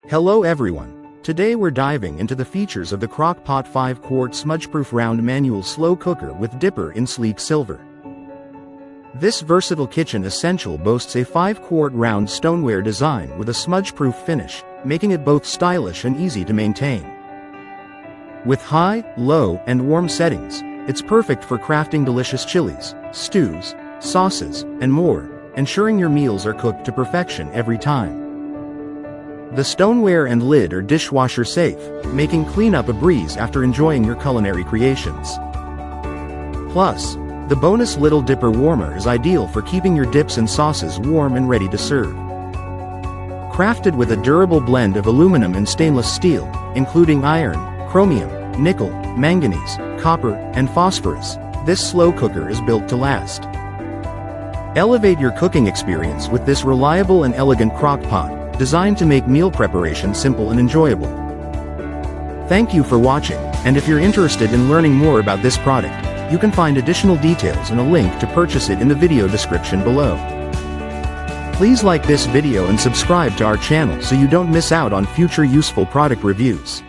Hello everyone. Today we're diving into the features of the Crock-Pot 5-Quart Smudgeproof Round Manual Slow Cooker with Dipper in sleek silver. This versatile kitchen essential boasts a 5-quart round stoneware design with a smudge-proof finish, making it both stylish and easy to maintain. With high, low, and warm settings, it's perfect for crafting delicious chilies, stews, sauces, and more, ensuring your meals are cooked to perfection every time. The stoneware and lid are dishwasher safe, making cleanup a breeze after enjoying your culinary creations. Plus, the bonus Little Dipper warmer is ideal for keeping your dips and sauces warm and ready to serve. Crafted with a durable blend of aluminum and stainless steel, including iron, chromium, nickel, manganese, copper, and phosphorus, this slow cooker is built to last. Elevate your cooking experience with this reliable and elegant crock-pot, designed to make meal preparation simple and enjoyable. Thank you for watching, and if you're interested in learning more about this product, you can find additional details and a link to purchase it in the video description below. Please like this video and subscribe to our channel so you don't miss out on future useful product reviews.